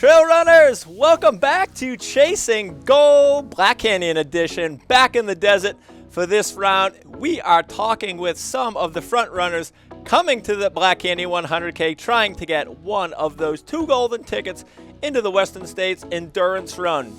Trail runners, welcome back to Chasing Gold Black Canyon Edition, back in the desert. For this round, we are talking with some of the front runners coming to the Black Canyon 100K, trying to get one of those 2 golden tickets into the Western States Endurance Run.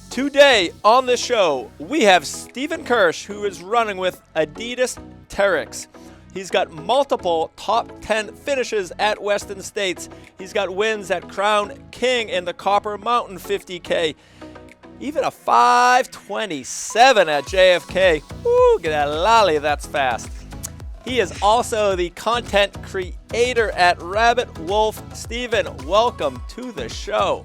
Today on the show, we have Stephen Kersh, who is running with Adidas Terrex. He's got multiple top 10 finishes at Western States. He's got wins at Crown King and the Copper Mountain 50K. Even a 5:27 at JFK. Woo, get that lolly, that's fast. He is also the content creator at Rabbit Wolf. Stephen, welcome to the show.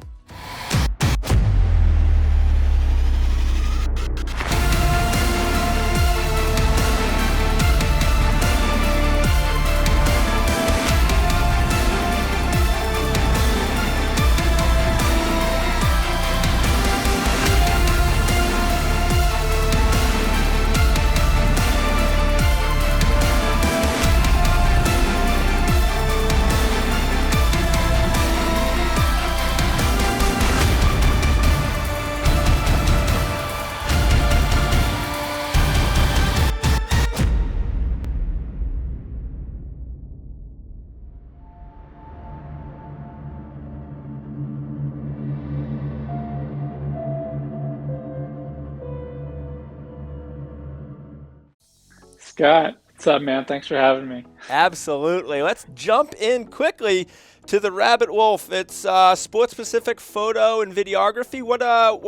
Scott, what's up, man? Thanks for having me. Absolutely. Let's jump in quickly to the Rabbit Wolf. It's sport-specific photo and videography. What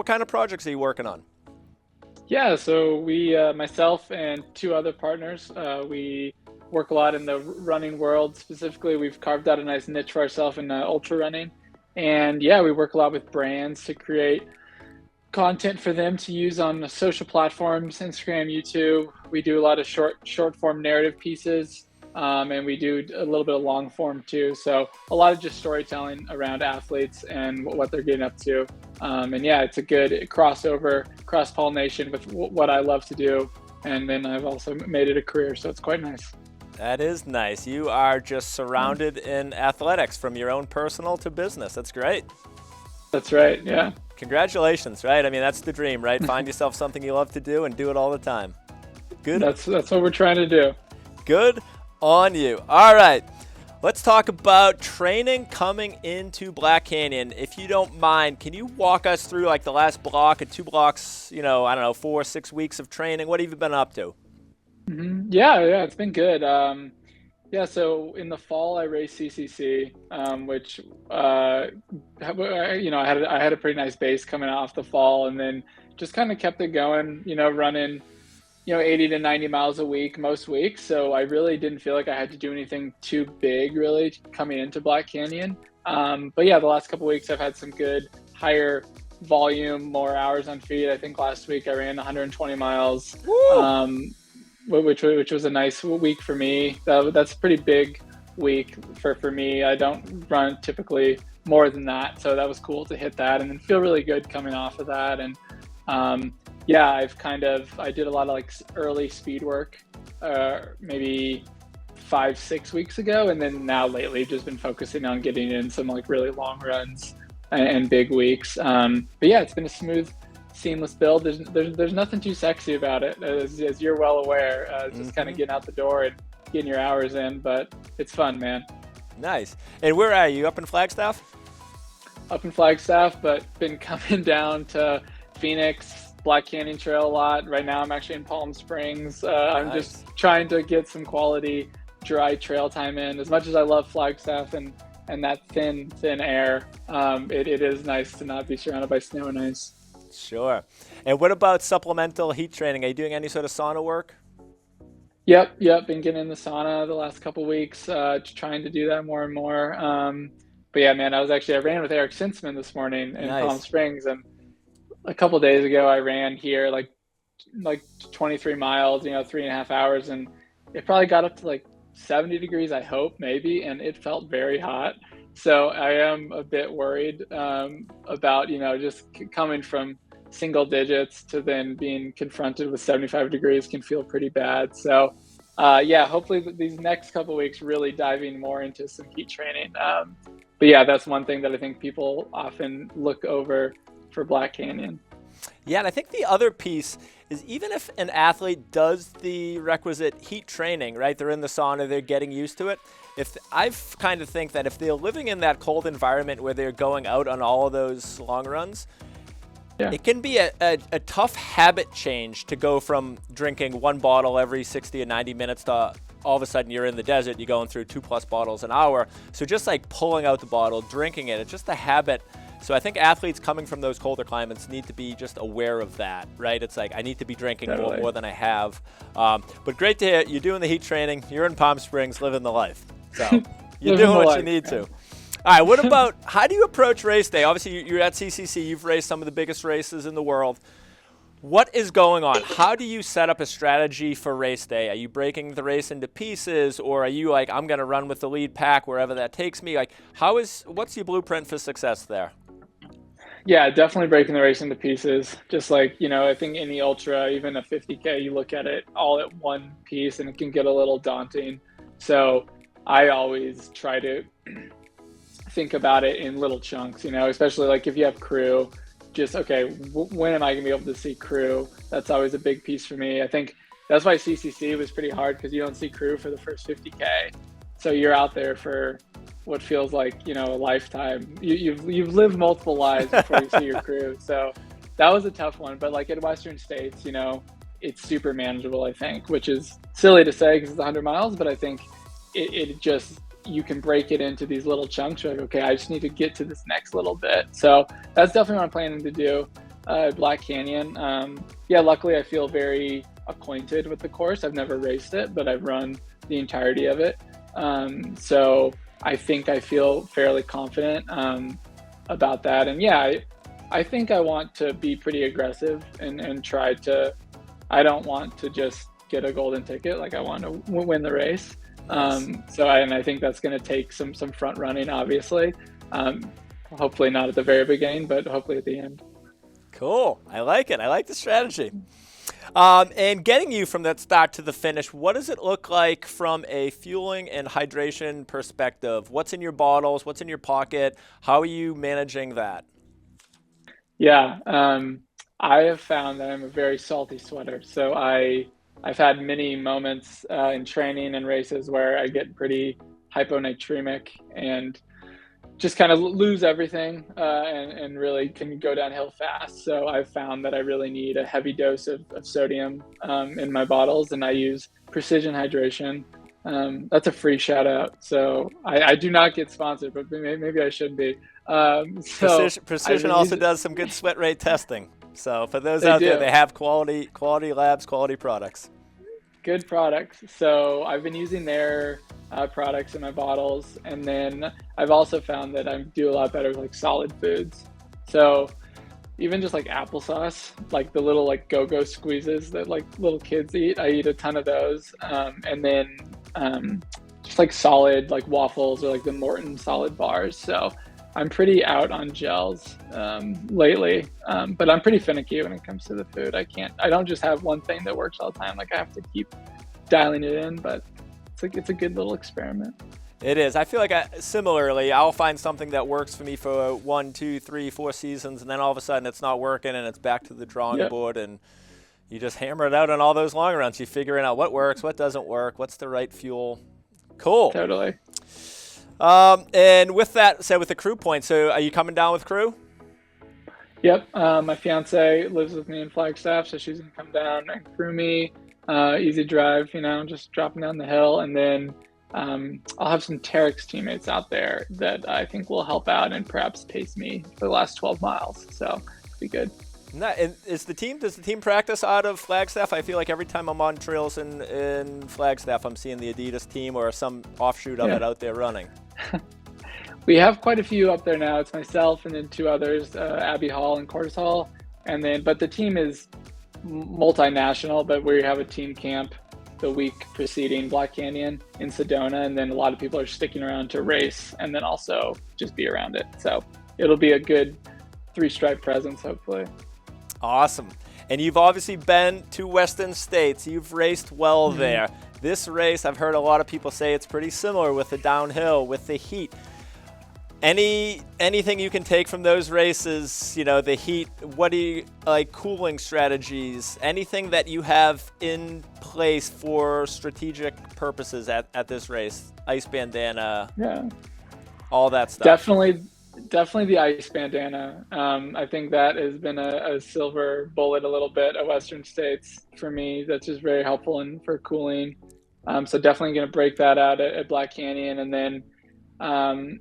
kind of projects are you working on? Yeah, so we, myself and 2 other partners, we work a lot in the running world. Specifically, we've carved out a nice niche for ourselves in ultra running. And yeah, we work a lot with brands to create content for them to use on the social platforms, Instagram, YouTube. We do a lot of short form narrative pieces, and we do a little bit of long form too. So a lot of just storytelling around athletes and what they're getting up to. And yeah, it's a good crossover, cross-pollination with what I love to do. And then I've also made it a career, so it's quite nice. That is nice. You are just surrounded in athletics, from your own personal to business. That's great. That's right, yeah. Congratulations, right? I mean, that's the dream, right? Find yourself something you love to do and do it all the time. Good. That's what we're trying to do. Good on you. All right. Let's talk about training coming into Black Canyon. If you don't mind, can you walk us through like the last block or 2 blocks, 4 or 6 weeks of training? What have you been up to? Mm-hmm. Yeah, it's been good. So in the fall I raced CCC, which I had a pretty nice base coming off the fall, and then just kind of kept it going. Running 80 to 90 miles a week most weeks. So I really didn't feel like I had to do anything too big really coming into Black Canyon. But yeah, the last couple of weeks I've had some good higher volume, more hours on feet. I think last week I ran 120 miles. Which was a nice week for me. That's a pretty big week for me. I don't run typically more than that, so that was cool to hit that and then feel really good coming off of that. And I did a lot of like early speed work, maybe 5-6 weeks ago, and then now lately just been focusing on getting in some like really long runs and big weeks. But yeah, it's been a smooth, seamless build. There's nothing too sexy about it, as you're well aware. It's just kind of getting out the door and getting your hours in, but it's fun, man. Nice. And where are you? Up in Flagstaff? Up in Flagstaff, but been coming down to Phoenix, Black Canyon Trail a lot. Right now I'm actually in Palm Springs. I'm just trying to get some quality dry trail time in. As much as I love Flagstaff and that thin air, it is nice to not be surrounded by snow and ice. Sure. And what about supplemental heat training? Are you doing any sort of sauna work? Yep. Been getting in the sauna the last couple of weeks, trying to do that more and more. But yeah, man, I ran with Eric Sinsman this morning in Palm Springs, and a couple of days ago I ran here like 23 miles, 3.5 hours, and it probably got up to like 70 degrees, I hope, maybe, and it felt very hot. So I am a bit worried about, just coming from single digits to then being confronted with 75 degrees can feel pretty bad. So hopefully these next couple of weeks really diving more into some heat training. but yeah, that's one thing that I think people often look over for Black Canyon. Yeah, and I think the other piece is even if an athlete does the requisite heat training, right? They're in the sauna, they're getting used to it. If I kind of think that if they're living in that cold environment where they're going out on all of those long runs, Yeah. it can be a tough habit change to go from drinking one bottle every 60 or 90 minutes to all of a sudden you're in the desert, you're going through 2+ bottles an hour. So just like pulling out the bottle, drinking it, it's just a habit. So I think athletes coming from those colder climates need to be just aware of that, right? It's like I need to be drinking more than I have. But great to hear you're doing the heat training. You're in Palm Springs, living the life. So you're doing what you need to. All right, what about how do you approach race day? Obviously, you're at CCC. You've raced some of the biggest races in the world. What is going on? How do you set up a strategy for race day? Are you breaking the race into pieces, or are you like, I'm going to run with the lead pack wherever that takes me? Like, what's your blueprint for success there? Yeah, definitely breaking the race into pieces. Just like, I think any ultra, even a 50K, you look at it all at one piece and it can get a little daunting. So I always try to think about it in little chunks, especially like if you have crew, just, okay, when am I going to be able to see crew? That's always a big piece for me. I think that's why CCC was pretty hard because you don't see crew for the first 50K. So you're out there for what feels like, a lifetime. You've lived multiple lives before you see your crew. So that was a tough one. But like at Western States, it's super manageable, I think, which is silly to say because it's 100 miles, but I think it just, you can break it into these little chunks. You're like, okay, I just need to get to this next little bit. So that's definitely what I'm planning to do at Black Canyon. Luckily I feel very acquainted with the course. I've never raced it, but I've run the entirety of it. So I think I feel fairly confident about that. And yeah, I think I want to be pretty aggressive and try to, I don't want to just get a golden ticket. Like I want to win the race. Nice. I think that's going to take some front running, obviously. Hopefully not at the very beginning, but hopefully at the end. Cool. I like it. I like the strategy. And getting you from that start to the finish, what does it look like from a fueling and hydration perspective? What's in your bottles? What's in your pocket? How are you managing that? Yeah, I have found that I'm a very salty sweater. So I've had many moments in training and races where I get pretty hyponatremic and just kind of lose everything and really can go downhill fast. So I've found that I really need a heavy dose of sodium in my bottles, and I use Precision Hydration. That's a free shout out. So I do not get sponsored, but maybe I should be. Precision also does some good sweat rate testing. So for those out there, they have quality labs, quality products. Good products. So I've been using their products in my bottles, and then I've also found that I do a lot better with like solid foods. So even just like applesauce, like the little like go-go squeezes that like little kids eat, I eat a ton of those. And then just like solid like waffles or like the Morton solid bars. So I'm pretty out on gels lately, but I'm pretty finicky when it comes to the food. I don't just have one thing that works all the time. Like I have to keep dialing it in, but it's a good little experiment. It is. I feel like similarly, I'll find something that works for me for 1, 2, 3, 4 seasons, and then all of a sudden it's not working and it's back to the drawing board, and you just hammer it out on all those long runs. You're figuring out what works, what doesn't work, what's the right fuel. Cool. Totally. And with that said, with the crew point, so are you coming down with crew? Yep. My fiance lives with me in Flagstaff, so she's gonna come down and crew me. Easy drive, just dropping down the hill, and then I'll have some Terex teammates out there that I think will help out and perhaps pace me for the last 12 miles. So it'll be good. Does the team practice out of Flagstaff? I feel like every time I'm on trails in Flagstaff, I'm seeing the Adidas team or some offshoot of it out there running. We have quite a few up there now. It's myself and then 2 others, Abby Hall and Cordes Hall. But the team is multinational, but we have a team camp the week preceding Black Canyon in Sedona. And then a lot of people are sticking around to race and then also just be around it. So it'll be a good 3-stripe presence, hopefully. Awesome. And you've obviously been to Western States. You've raced well there. This race, I've heard a lot of people say it's pretty similar with the downhill, with the heat. Anything you can take from those races, the heat, what do you like, cooling strategies, anything that you have in place for strategic purposes at this race, ice bandana, Yeah, all that stuff? definitely the ice bandana. I think that has been a silver bullet a little bit at Western States for me. That's just very helpful for cooling. So definitely going to break that out at Black Canyon. And then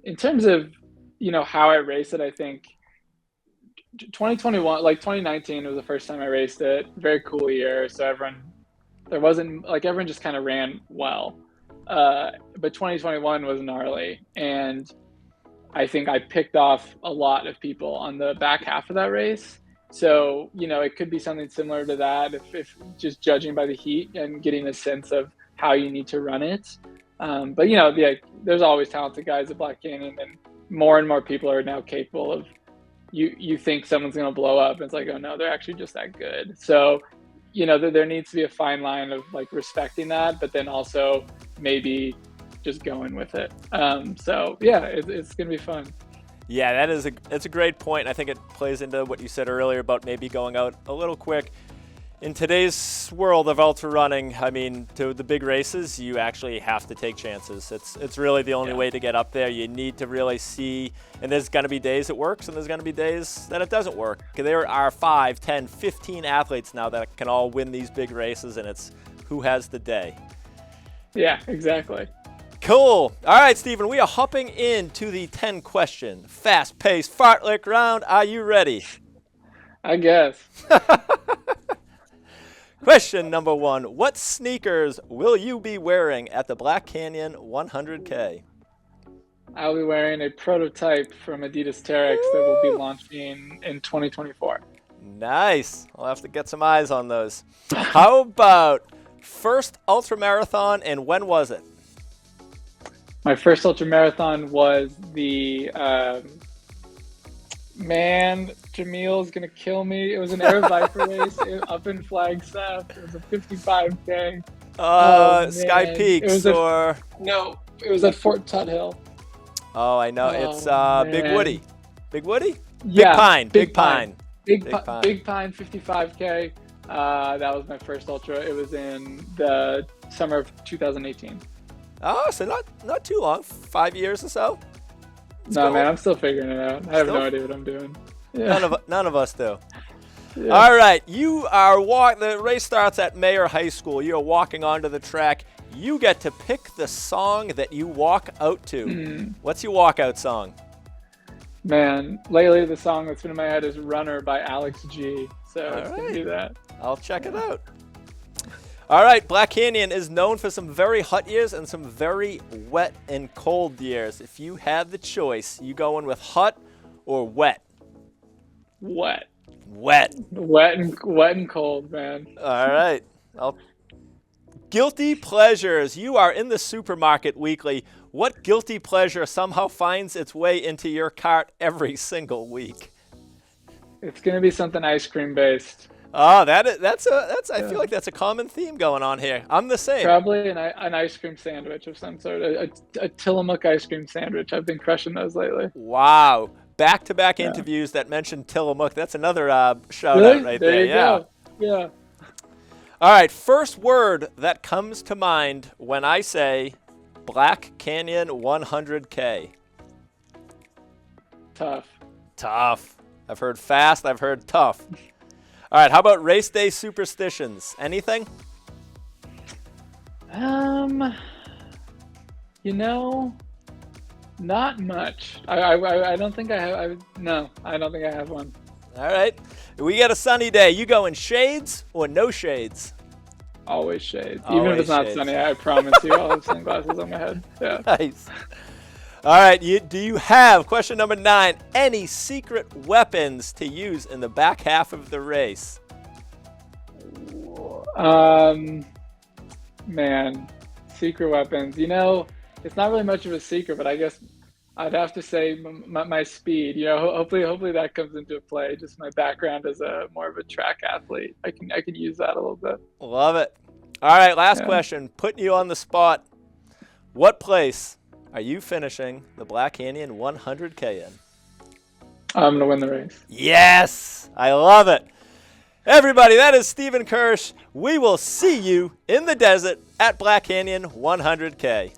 in terms of, how I race it, I think 2021, like 2019 was the first time I raced it. Very cool year. So everyone just kind of ran well. But 2021 was gnarly. And I think I picked off a lot of people on the back half of that race. So, it could be something similar to that if just judging by the heat and getting a sense of how you need to run it. But, there's always talented guys at Black Canyon, and more people are now capable of, you think someone's going to blow up. And it's like, oh no, they're actually just that good. So, there needs to be a fine line of like respecting that, but then also maybe just going with it. So yeah, it's going to be fun. Yeah, it's a great point. I think it plays into what you said earlier about maybe going out a little quick. In today's world of ultra running, I mean, to the big races, you actually have to take chances. It's really the only way to get up there. You need to really see, and there's going to be days it works, and there's going to be days that it doesn't work. There are 5, 10, 15 athletes now that can all win these big races, and it's who has the day. Yeah, exactly. Cool. All right, Stephen, we are hopping into the 10-question fast-paced fartlek round. Are you ready? I guess. Question number 1. What sneakers will you be wearing at the Black Canyon 100K? I'll be wearing a prototype from Adidas Terex that will be launching in 2024. Nice. I'll have to get some eyes on those. How about first ultramarathon, and when was it? My first ultramarathon was the Jamil's gonna kill me. It was an Aravaipa race up in Flagstaff. It was a 55K. Sky Peaks no, it was at Fort Tuthill. Oh, I know. It's Big Woody. Big Woody? Yeah, Big Pine. Big Pine 55K. That was my first ultra. It was in the summer of 2018. Oh, so not too long. 5 years or so? No, man, I'm still figuring it out. I have no idea what I'm doing. Yeah. None of us do. Yeah. All right, the race starts at Mayer High School. You're walking onto the track. You get to pick the song that you walk out to. What's your walkout song? Man, lately the song that's been in my head is Runner by Alex G. So it's going to do that. I'll check it out. All right, Black Canyon is known for some very hot years and some very wet and cold years. If you had the choice, you going with hot or wet? Wet and cold, man. All right. Guilty pleasures. You are in the supermarket weekly. What guilty pleasure somehow finds its way into your cart every single week? It's going to be something ice cream based. Oh, that's I feel like that's a common theme going on here. I'm the same. Probably an ice cream sandwich of some sort, a Tillamook ice cream sandwich. I've been crushing those lately. Wow. Back-to-back interviews that mentioned Tillamook. That's another shout really? out right there. There you go. Yeah. All right, first word that comes to mind when I say Black Canyon 100K. Tough. I've heard fast. I've heard tough. All right, how about race day superstitions? Anything? Not much. I don't think I have. No, I don't think I have one. All right, we got a sunny day. You going shades or no shades? Always shades. Always even if it's not shades. Sunny, I promise you, I'll have sunglasses on my head. Yeah. Nice. All right, do you have, question number 9, any secret weapons to use in the back half of the race? Man, secret weapons. It's not really much of a secret, but I guess I'd have to say my speed. Hopefully that comes into play. Just my background as more of a track athlete. I can use that a little bit. Love it. All right, last question. Putting you on the spot. What place are you finishing the Black Canyon 100K in? I'm going to win the race. Yes! I love it. Everybody, that is Stephen Kersh. We will see you in the desert at Black Canyon 100K.